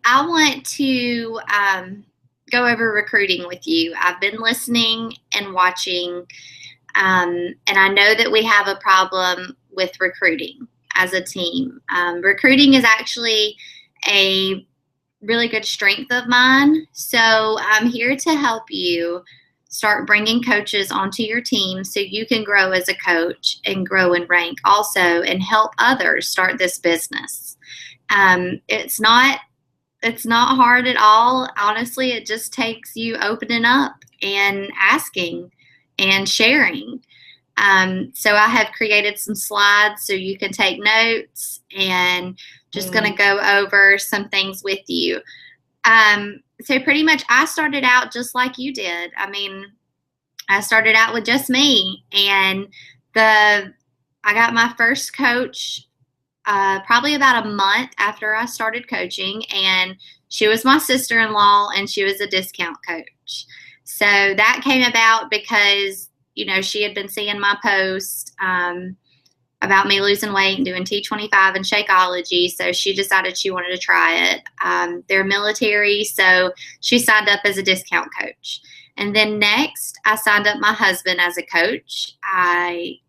I want to go over recruiting with you. I've been listening and watching, and I know that we have a problem with recruiting as a team. Recruiting is actually a really good strength of mine, so I'm here to help you start bringing coaches onto your team so you can grow as a coach and grow in rank also and help others start this business. It's not hard at all. Honestly, it just takes you opening up and asking and sharing. So I have created some slides so you can take notes, and just going to go over some things with you. So pretty much I started out just like you did. I mean, I started out with just me, and I got my first coach probably about a month after I started coaching, and she was my sister-in-law, and she was a discount coach. So that came about because, you know, she had been seeing my post about me losing weight and doing T25 and Shakeology, so she decided she wanted to try it. They're military, so she signed up as a discount coach. And then next, I signed up my husband as a coach. I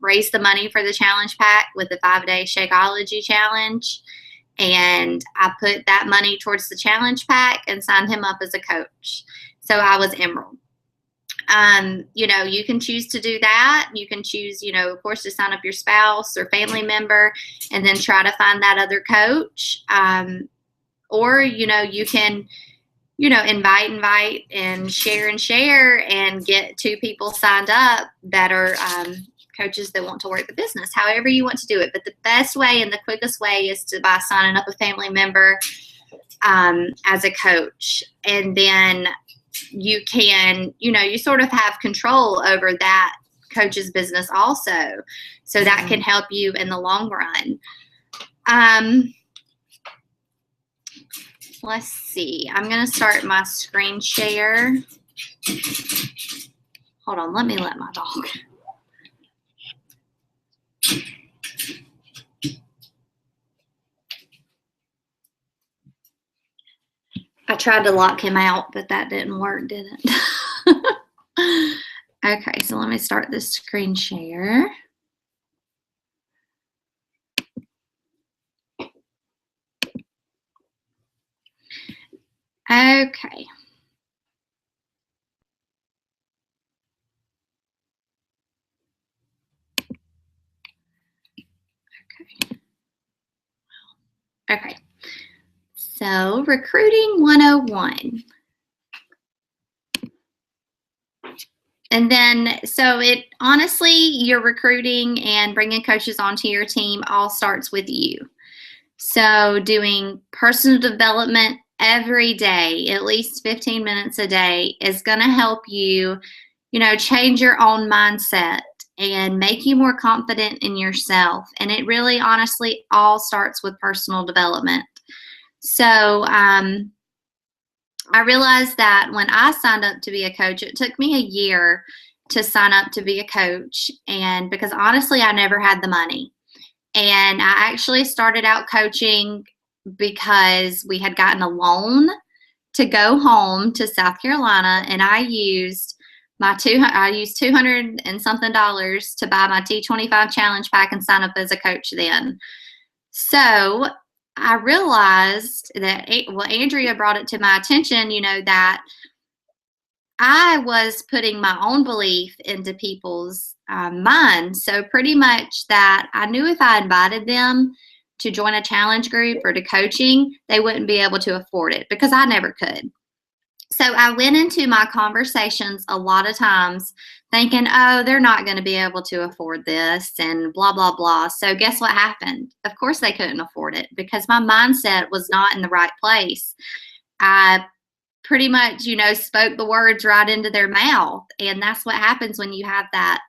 raised the money for the challenge pack with the 5-day Shakeology challenge, and I put that money towards the challenge pack and signed him up as a coach. So I was Emerald. You know, you can choose to do that. You can choose, you know, of course, to sign up your spouse or family member and then try to find that other coach. Or, you know, you can, you know, invite and share and get 2 people signed up that are coaches that want to work the business, however you want to do it. But the best way and the quickest way is by signing up a family member as a coach. And then you can, you know, you sort of have control over that coach's business also. So that can help you in the long run. Let's see. I'm going to start my screen share. Hold on. Let me let my dog. I tried to lock him out, but that didn't work, did it? Okay, so let me start this screen share. Okay. Okay. So, recruiting 101. And then, so it honestly, your recruiting and bringing coaches onto your team all starts with you. So, doing personal development every day, at least 15 minutes a day, is going to help you, you know, change your own mindset and make you more confident in yourself. And it really, honestly, all starts with personal development. So, I realized that when I signed up to be a coach, it took me a year to sign up to be a coach. And because honestly, I never had the money. And I actually started out coaching because we had gotten a loan to go home to South Carolina, and I used $200 and something to buy my T25 challenge pack and sign up as a coach then. So I realized that, well, Andrea brought it to my attention, you know, that I was putting my own belief into people's minds. So pretty much that I knew if I invited them to join a challenge group or to coaching, they wouldn't be able to afford it because I never could. So I went into my conversations a lot of times thinking, oh, they're not going to be able to afford this and blah, blah, blah. So guess what happened? Of course they couldn't afford it because my mindset was not in the right place. I pretty much, you know, spoke the words right into their mouth. And that's what happens when you have that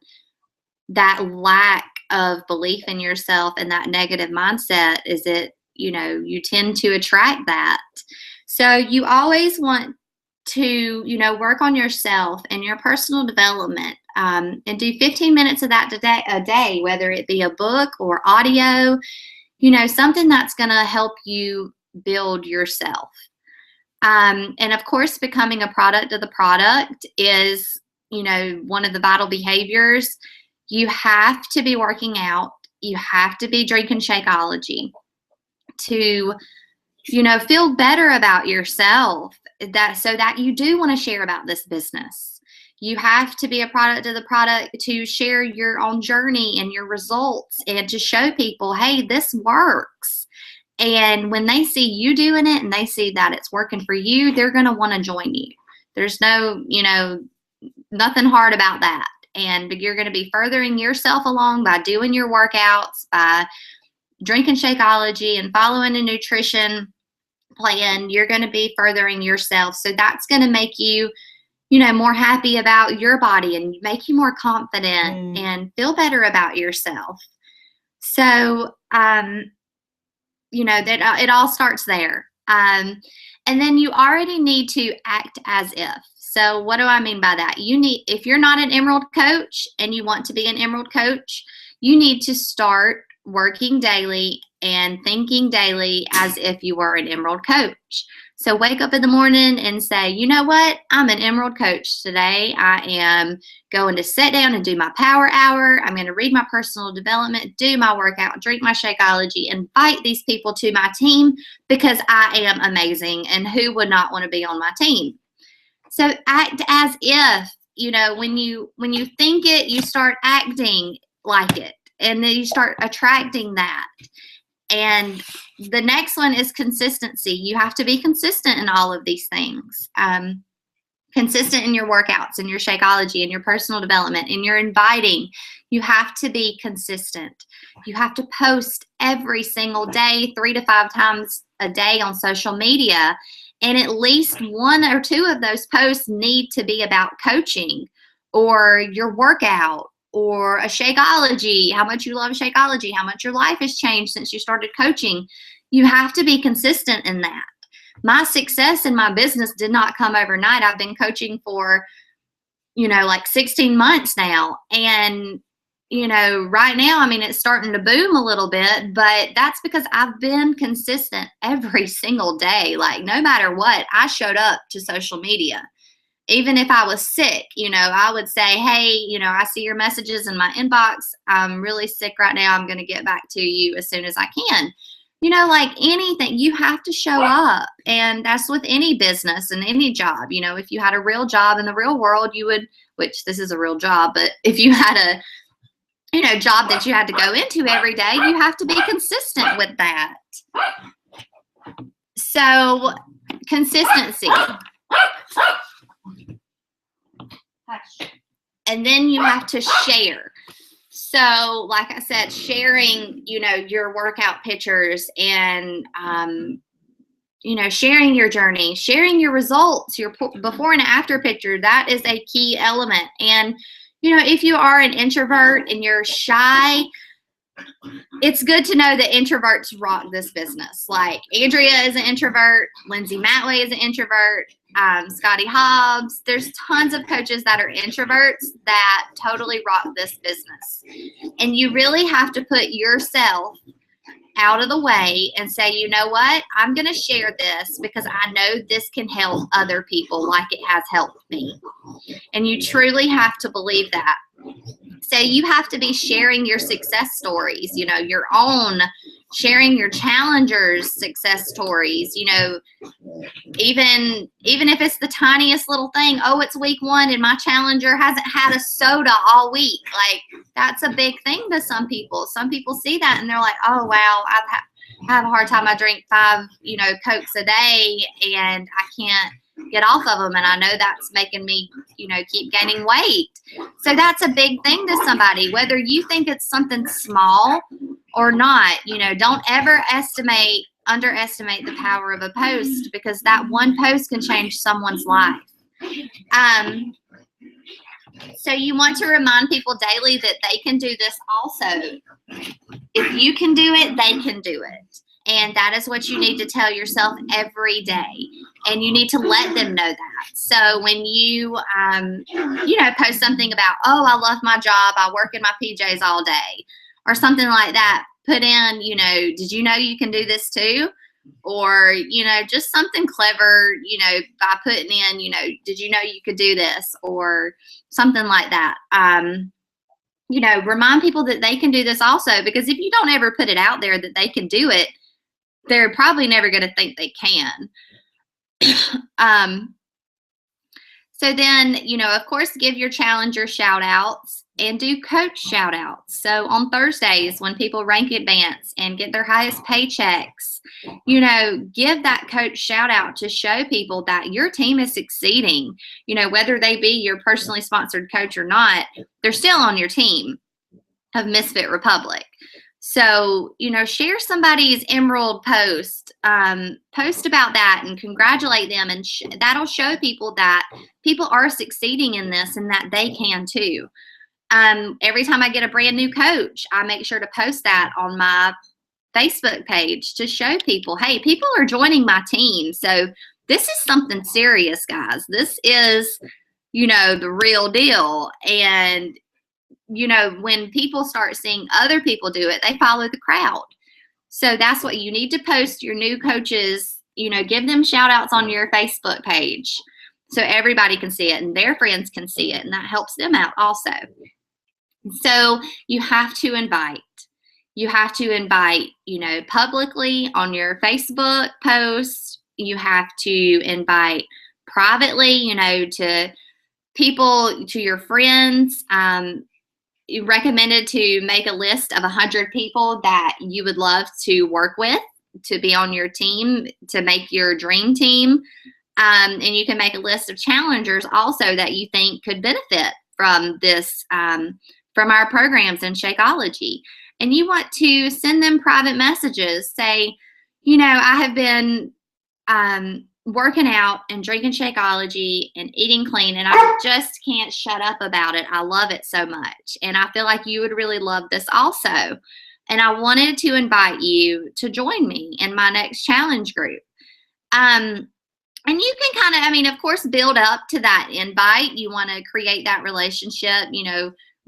lack of belief in yourself and that negative mindset, is it, you know, you tend to attract that. So you always want to, you know, work on yourself and your personal development, and do 15 minutes of that a day, whether it be a book or audio, you know, something that's going to help you build yourself. And of course, becoming a product of the product is, one of the vital behaviors. You have to be working out. You have to be drinking Shakeology to, feel better about yourself, so that you do want to share about this business. You have to be a product of the product to share your own journey and your results and to show people, hey, this works. And when they see you doing it and they see that it's working for you, they're going to want to join you. There's no, nothing hard about that. And you're going to be furthering yourself along by doing your workouts, by drinking Shakeology and following a nutrition plan. You're going to be furthering yourself. So that's going to make you, more happy about your body and make you more confident and feel better about yourself. So, that it all starts there. And then you already need to act as if. So what do I mean by that? If you're not an Emerald coach and you want to be an Emerald coach, you need to start working daily and thinking daily as if you were an Emerald coach. So wake up in the morning and say, you know what? I'm an Emerald coach today. I am going to sit down and do my power hour. I'm going to read my personal development, do my workout, drink my Shakeology, invite these people to my team because I am amazing. And who would not want to be on my team? So act as if, when you think it, you start acting like it. And then you start attracting that. And the next one is consistency. You have to be consistent in all of these things. Consistent in your workouts, in your Shakeology, in your personal development, in your inviting. You have to be consistent. You have to post every single day, 3 to 5 times a day on social media. And at least 1 or 2 of those posts need to be about coaching or your workout or a Shakeology, how much you love Shakeology, how much your life has changed since you started coaching. You have to be consistent in that. My success in my business did not come overnight. I've been coaching for, like 16 months now. And, right now, it's starting to boom a little bit, but that's because I've been consistent every single day. Like no matter what, I showed up to social media. Even if I was sick, I would say, hey, I see your messages in my inbox. I'm really sick right now. I'm going to get back to you as soon as I can. Like anything, you have to show up. And that's with any business and any job. If you had a real job in the real world, you would, which this is a real job, but if you had a, job that you had to go into every day, you have to be consistent with that. So consistency. And then you have to share. So like I said, sharing, your workout pictures and, sharing your journey, sharing your results, your before and after picture, that is a key element. And, if you are an introvert and you're shy, it's good to know that introverts rock this business. Like Andrea is an introvert, Lindsay Matway is an introvert, Scotty Hobbs. There's tons of coaches that are introverts that totally rock this business. And you really have to put yourself out of the way and say, you know what, I'm going to share this because I know this can help other people like it has helped me. And you truly have to believe that. So you have to be sharing your success stories, your own, sharing your challengers' success stories, even if it's the tiniest little thing. Oh, it's week 1 and my challenger hasn't had a soda all week. Like that's a big thing to some people. Some people see that and they're like, oh, wow, I have a hard time. I drink 5, Cokes a day and I can't get off of them. And I know that's making me, keep gaining weight. So that's a big thing to somebody, whether you think it's something small or not. Don't ever underestimate the power of a post because that one post can change someone's life. So you want to remind people daily that they can do this also. If you can do it, they can do it. And that is what you need to tell yourself every day. And you need to let them know that. So when you, post something about, oh, I love my job, I work in my PJs all day, or something like that, put in, did you know you can do this too? or, just something clever, by putting in, did you know you could do this, or something like that. Remind people that they can do this also, because if you don't ever put it out there that they can do it, they're probably never going to think they can. So then, of course, give your challenger shout outs and do coach shout outs. So on Thursdays, when people rank advance and get their highest paychecks, give that coach shout out to show people that your team is succeeding. Whether they be your personally sponsored coach or not, they're still on your team of Misfit Republic. So, share somebody's Emerald post, post about that and congratulate them. And that'll show people that people are succeeding in this and that they can too. Every time I get a brand new coach, I make sure to post that on my Facebook page to show people, hey, people are joining my team. So this is something serious, guys. This is, the real deal. And when people start seeing other people do it, they follow the crowd. So that's what you need to post your new coaches, give them shout outs on your Facebook page so everybody can see it and their friends can see it. And that helps them out also. So you have to invite. You have to invite, publicly on your Facebook post. You have to invite privately, to people, to your friends. You recommended to make a list of 100 people that you would love to work with, to be on your team, to make your dream team. And you can make a list of challengers also that you think could benefit from this, from our programs in Shakeology. And you want to send them private messages. Say, I have been working out and drinking Shakeology and eating clean, and I just can't shut up about it. I love it so much. And I feel like you would really love this also. And I wanted to invite you to join me in my next challenge group. And you can kind of, of course, build up to that invite. You want to create that relationship,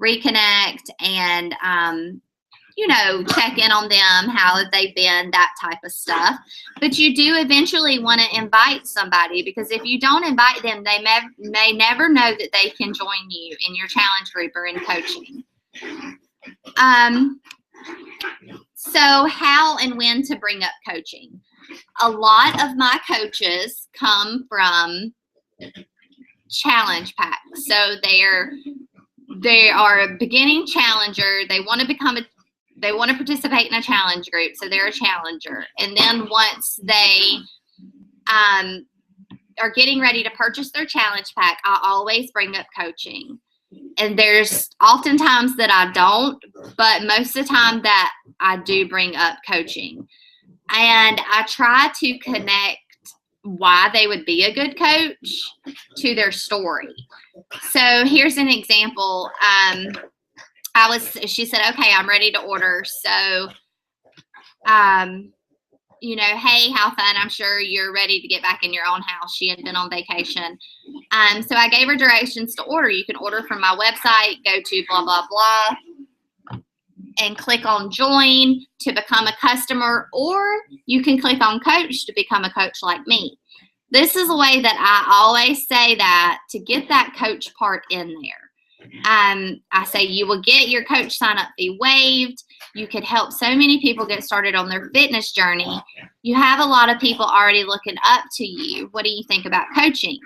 reconnect and, check in on them, how they've been, that type of stuff. But you do eventually want to invite somebody, because if you don't invite them, they may never know that they can join you in your challenge group or in coaching. So how and when to bring up coaching? A lot of my coaches come from challenge packs. So they are a beginning challenger. They want to participate in a challenge group, so they're a challenger. And then once they are getting ready to purchase their challenge pack, I always bring up coaching. And there's oftentimes that I don't, but most of the time that I do bring up coaching. And I try to connect why they would be a good coach to their story. So here's an example. She said, okay, I'm ready to order. So, hey, how fun. I'm sure you're ready to get back in your own house. She had been on vacation. So I gave her directions to order. You can order from my website, go to blah, blah, blah, and click on join to become a customer, or you can click on coach to become a coach like me. This is a way that I always say that to get that coach part in there. I say you will get your coach sign-up fee waived. You could help so many people get started on their fitness journey. You have a lot of people already looking up to you. What do you think about coaching?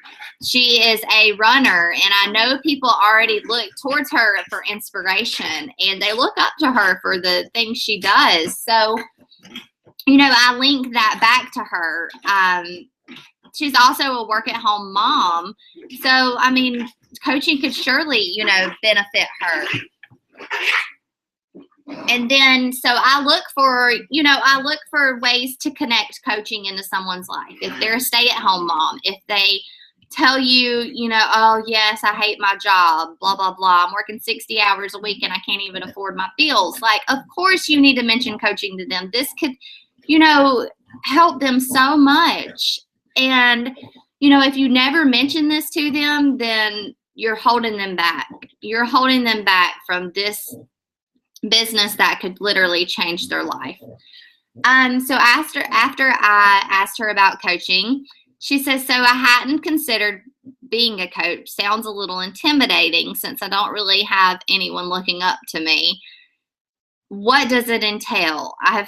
She is a runner, and I know people already look towards her for inspiration, and they look up to her for the things she does. So, I link that back to her. She's also a work-at-home mom. So, coaching could surely, benefit her. And then, so I look for ways to connect coaching into someone's life. If they're a stay-at-home mom, if they tell you, oh, yes, I hate my job, blah, blah, blah. I'm working 60 hours a week and I can't even afford my bills. Like, of course you need to mention coaching to them. This could, help them so much. And, if you never mention this to them, then you're holding them back. You're holding them back from this business that could literally change their life. So after I asked her about coaching, she says, so I hadn't considered being a coach. Sounds a little intimidating since I don't really have anyone looking up to me. What does it entail? I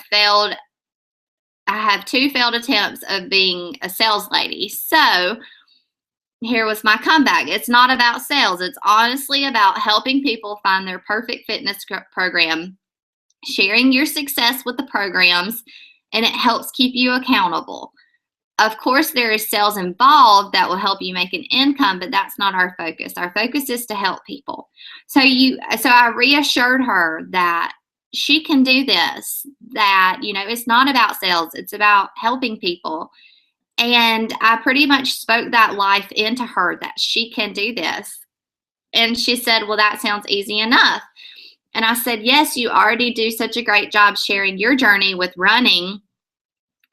have 2 failed attempts of being a sales lady. So here was my comeback. It's not about sales. It's honestly about helping people find their perfect fitness program, sharing your success with the programs, and it helps keep you accountable. Of course, there is sales involved that will help you make an income, but that's not our focus. Our focus is to help people. So I reassured her that she can do this, that, it's not about sales, it's about helping people. And I pretty much spoke that life into her that she can do this. And she said, well, that sounds easy enough. And I said, yes, you already do such a great job sharing your journey with running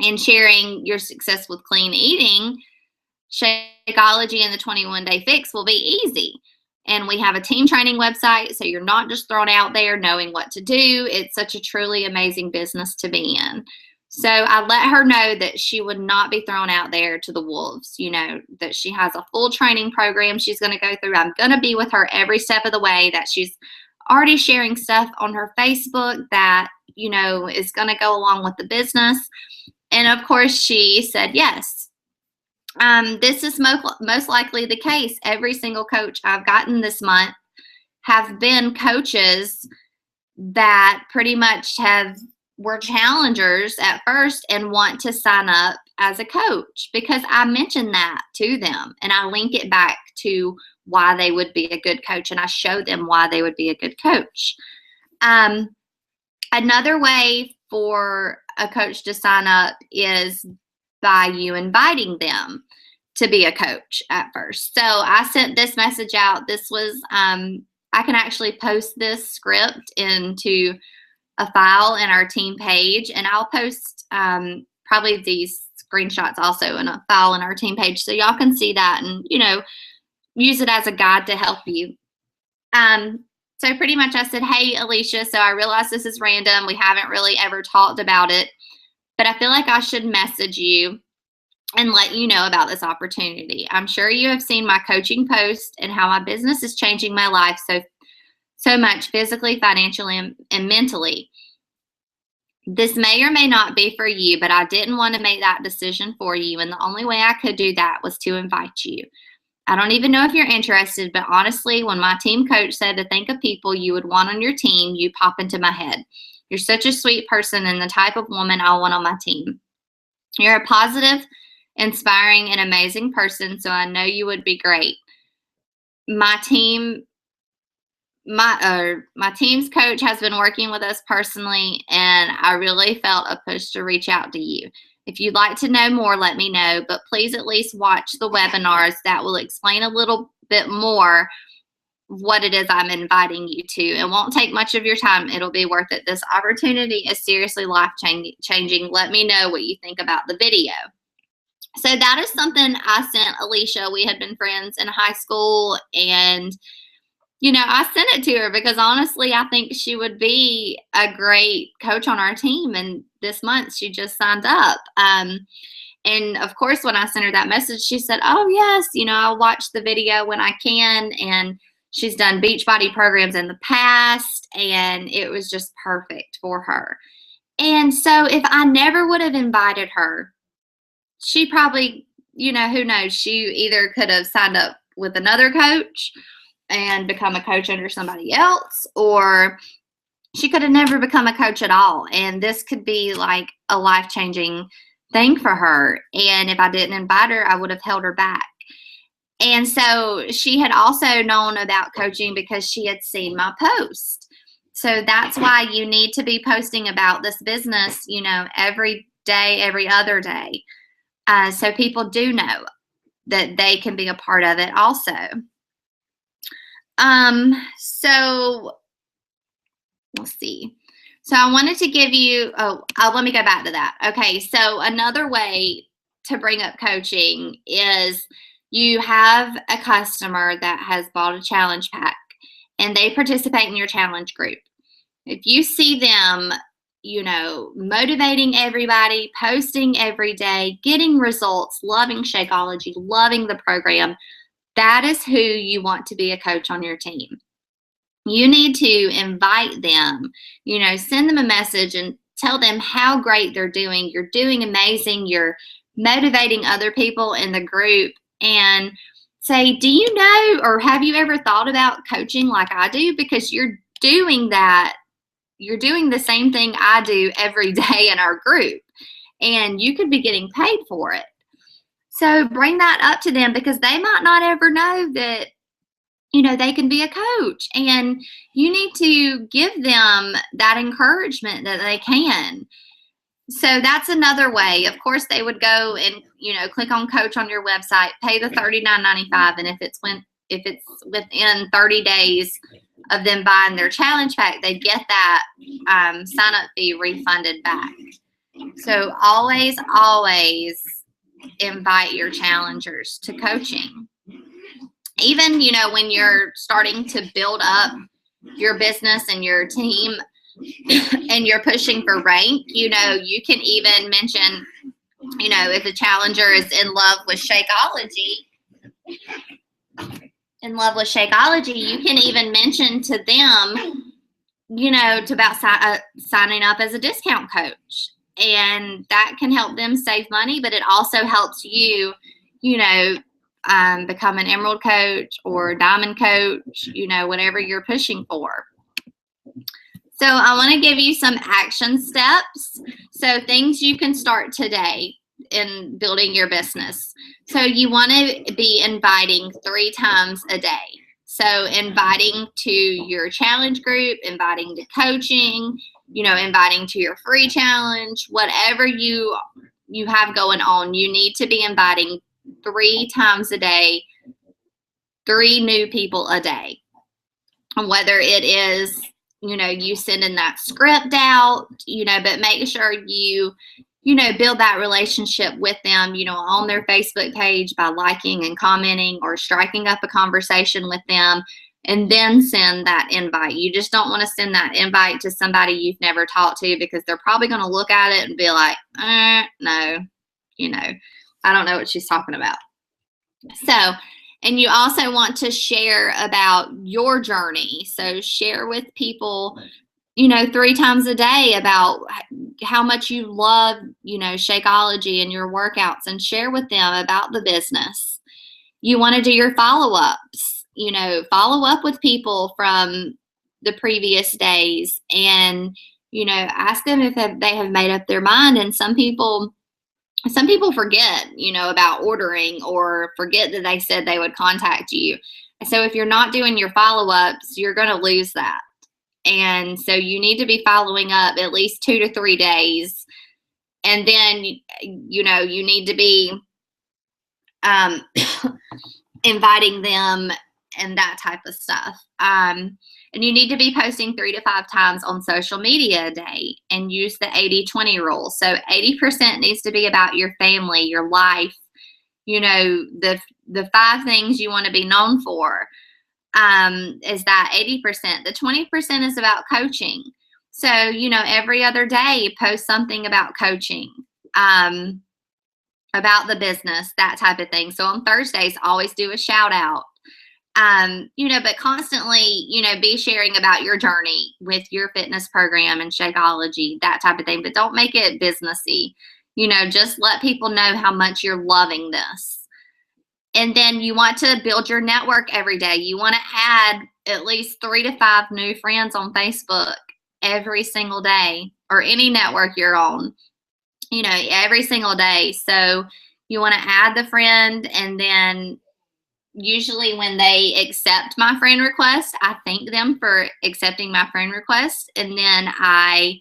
and sharing your success with clean eating. Shakeology and the 21-Day Fix will be easy. And we have a team training website, so you're not just thrown out there knowing what to do. It's such a truly amazing business to be in. So I let her know that she would not be thrown out there to the wolves, that she has a full training program she's going to go through. I'm going to be with her every step of the way, that she's already sharing stuff on her Facebook that, is going to go along with the business. And of course, she said yes. This is most likely the case. Every single coach I've gotten this month have been coaches that pretty much were challengers at first and want to sign up as a coach, because I mentioned that to them and I link it back to why they would be a good coach, and I show them why they would be a good coach. Another way for a coach to sign up is by you inviting them to be a coach at first. So I sent this message out. This was, I can actually post this script into a file in our team page, and I'll post probably these screenshots also in a file in our team page so y'all can see that and, use it as a guide to help you. So pretty much I said, hey, Alicia, so I realize this is random. We haven't really ever talked about it, but I feel like I should message you and let you know about this opportunity. I'm sure you have seen my coaching post and how my business is changing my life so much physically, financially, and mentally. This may or may not be for you, but I didn't want to make that decision for you, and the only way I could do that was to invite you. I don't even know if you're interested, but honestly, when my team coach said to think of people you would want on your team, you pop into my head. You're such a sweet person and the type of woman I want on my team. You're a positive, inspiring, and amazing person, so I know you would be great. My team's coach has been working with us personally, and I really felt a push to reach out to you. If you'd like to know more, let me know, but please at least watch the webinars that will explain a little bit more what it is I'm inviting you to. It won't take much of your time. It'll be worth it. This opportunity is seriously life-changing. Let me know what you think about the video. So that is something I sent Alicia. We had been friends in high school, and I sent it to her because honestly, I think she would be a great coach on our team. And this month she just signed up. And of course, when I sent her that message, she said, oh yes, I'll watch the video when I can. And she's done Beachbody programs in the past, and it was just perfect for her. And so if I never would have invited her, she probably, who knows, she either could have signed up with another coach and become a coach under somebody else, or she could have never become a coach at all. And this could be like a life-changing thing for her. And if I didn't invite her, I would have held her back. And so she had also known about coaching because she had seen my post. So that's why you need to be posting about this business, every day, every other day. So people do know that they can be a part of it also. So let's see. So I wanted to give you, let me go back to that. Okay. So another way to bring up coaching is you have a customer that has bought a challenge pack and they participate in your challenge group. If you see them, motivating everybody, posting every day, getting results, loving Shakeology, loving the program. That is who you want to be a coach on your team. You need to invite them, send them a message and tell them how great they're doing. You're doing amazing. You're motivating other people in the group, and say, do you know, or have you ever thought about coaching like I do? Because you're doing that. You're doing the same thing I do every day in our group, and you could be getting paid for it. So bring that up to them, because they might not ever know that, they can be a coach, and you need to give them that encouragement that they can. So that's another way. Of course, they would go and, click on coach on your website, pay the $39.95. And if it's within 30 days of them buying their challenge pack, they get that sign up fee refunded back. So always invite your challengers to coaching. Even, when you're starting to build up your business and your team and you're pushing for rank, you can even mention, if a challenger is in love with Shakeology, you can even mention to them, about signing up as a discount coach. And that can help them save money, but it also helps you, become an emerald coach or diamond coach, whatever you're pushing for. So I want to give you some action steps. So things you can start today in building your business. So you want to be inviting 3 times a day. So inviting to your challenge group, inviting to coaching, inviting to your free challenge, whatever you have going on, you need to be inviting 3 times a day, 3 new people a day. And whether it is, you sending that script out, but make sure you build that relationship with them, on their Facebook page by liking and commenting or striking up a conversation with them, and then send that invite. You just don't want to send that invite to somebody you've never talked to, because they're probably going to look at it and be like, no, I don't know what she's talking about. So, and you also want to share about your journey. So share with people, 3 times a day about how much you love, Shakeology and your workouts, and share with them about the business. You want to do your follow-ups, follow up with people from the previous days, and, ask them if they have made up their mind. And some people forget, about ordering, or forget that they said they would contact you. So if you're not doing your follow-ups, you're going to lose that. And so you need to be following up at least 2 to 3 days. And then, you need to be inviting them and that type of stuff. And you need to be posting 3 to 5 times on social media a day, and use the 80-20 rule. So 80% needs to be about your family, your life, the 5 things you want to be known for, is that 80%. The 20% is about coaching. So, every other day post something about coaching, about the business, that type of thing. So on Thursdays, always do a shout out. But constantly, be sharing about your journey with your fitness program and Shakeology, that type of thing. But don't make it businessy. Just let people know how much you're loving this. And then you want to build your network every day. You want to add at least 3 to 5 new friends on Facebook every single day, or any network you're on, every single day. So you want to add the friend, and then usually when they accept my friend request, I thank them for accepting my friend request. And then I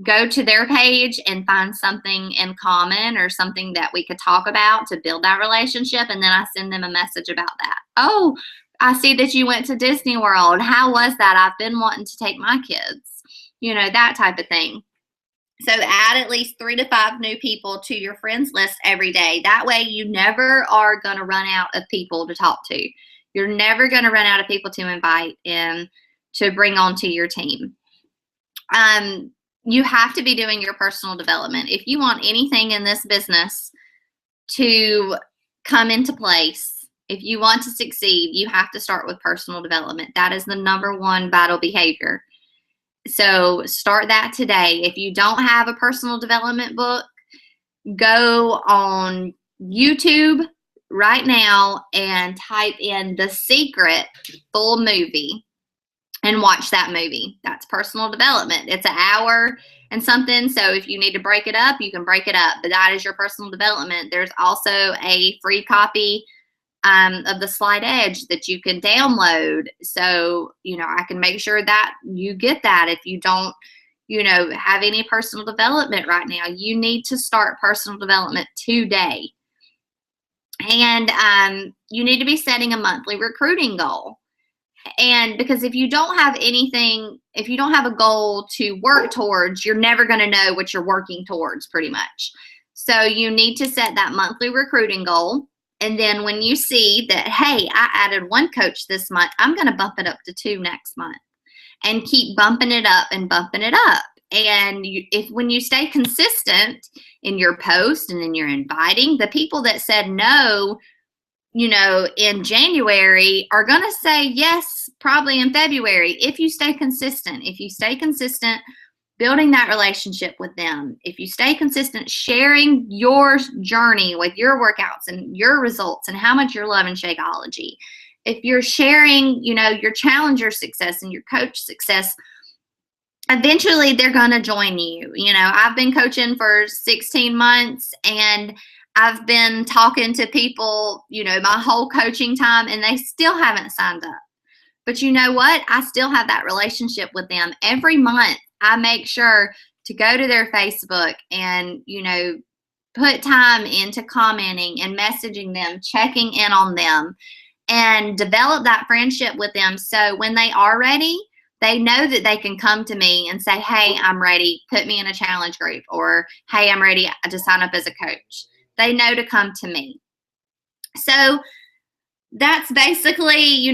go to their page and find something in common, or something that we could talk about to build that relationship. And then I send them a message about that. Oh, I see that you went to Disney World. How was that? I've been wanting to take my kids, that type of thing. So add at least 3 to 5 new people to your friends list every day. That way you never are going to run out of people to talk to. You're never going to run out of people to invite and to bring onto your team. you have to be doing your personal development. If you want anything in this business to come into place, if you want to succeed, you have to start with personal development. That is the number one vital behavior. So start that today. If you don't have a personal development book, go on YouTube right now and type in The Secret full movie and watch that movie. That's personal development. It's an hour and something. So if you need to break it up, you can break it up. But that is your personal development. There's also a free copy of the Slight Edge that you can download. So, I can make sure that you get that. If you don't, have any personal development right now, you need to start personal development today. And you need to be setting a monthly recruiting goal. And because if you don't have anything, if you don't have a goal to work towards, you're never going to know what you're working towards pretty much. So you need to set that monthly recruiting goal. And then when you see that, hey, I added 1 coach this month, I'm going to bump it up to 2 next month and keep bumping it up and bumping it up. And when you stay consistent in your post and in your inviting, the people that said no, in January are going to say yes, probably in February, if you stay consistent. If you stay consistent building that relationship with them, if you stay consistent sharing your journey with your workouts and your results and how much you're loving Shakeology, if you're sharing, your challenger success and your coach success, eventually they're going to join you. I've been coaching for 16 months and I've been talking to people, my whole coaching time, and they still haven't signed up. But you know what? I still have that relationship with them. Every month, I make sure to go to their Facebook and, put time into commenting and messaging them, checking in on them, and develop that friendship with them. So when they are ready, they know that they can come to me and say, hey, I'm ready. Put me in a challenge group. Or, hey, I'm ready to sign up as a coach. They know to come to me. So that's basically,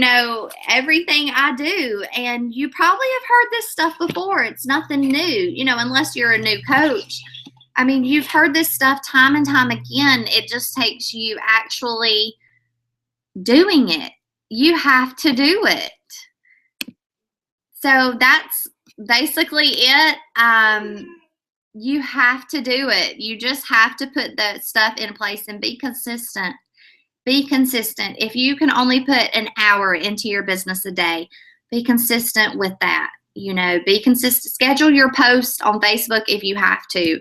everything I do. And you probably have heard this stuff before. It's nothing new, unless you're a new coach. I mean, you've heard this stuff time and time again. It just takes you actually doing it. You have to do it. So that's basically it. You have to do it. You just have to put that stuff in place and be consistent. Be consistent. If you can only put an hour into your business a day, be consistent with that. Be consistent. Schedule your posts on Facebook if you have to.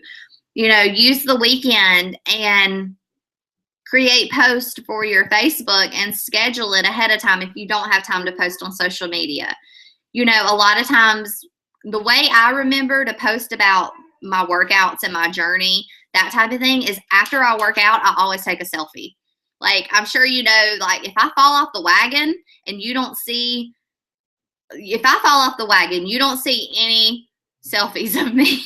Use the weekend and create posts for your Facebook and schedule it ahead of time if you don't have time to post on social media. A lot of times, the way I remember to post about my workouts and my journey, that type of thing, is after I work out, I always take a selfie. Like, I'm sure if I fall off the wagon and you don't see, if I fall off the wagon, you don't see any selfies of me.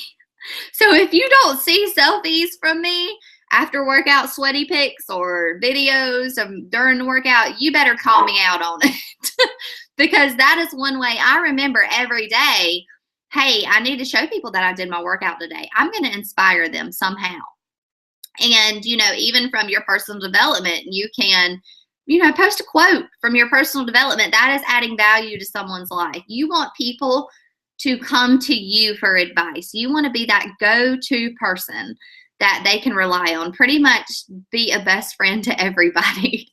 So if you don't see selfies from me after workout sweaty pics or videos of during the workout, you better call me out on it. Because that is one way I remember every day, hey, I need to show people that I did my workout today. I'm going to inspire them somehow. And, even from your personal development, you can, post a quote from your personal development. That is adding value to someone's life. You want people to come to you for advice. You want to be that go-to person that they can rely on. Pretty much be a best friend to everybody.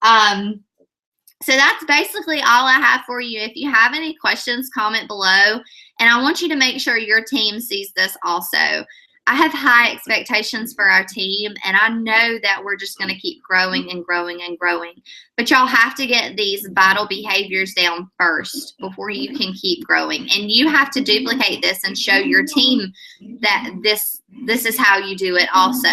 So that's basically all I have for you. If you have any questions, comment below. And I want you to make sure your team sees this also. I have high expectations for our team, and I know that we're just going to keep growing and growing and growing. But y'all have to get these vital behaviors down first before you can keep growing. And you have to duplicate this and show your team that this is how you do it also.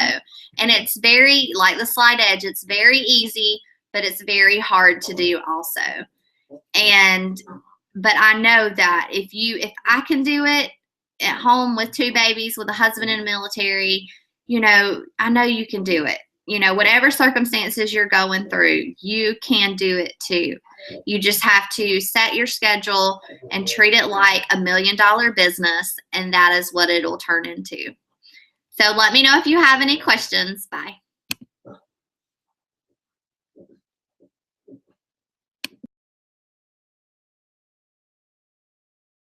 And it's very, like the Slight Edge, it's very easy, but it's very hard to do also. But I know that if I can do it at home with 2 babies, with a husband in the military, I know you can do it. you know, whatever circumstances you're going through, you can do it too. You just have to set your schedule and treat it like $1 million business, and that is what it'll turn into. So let me know if you have any questions. Bye.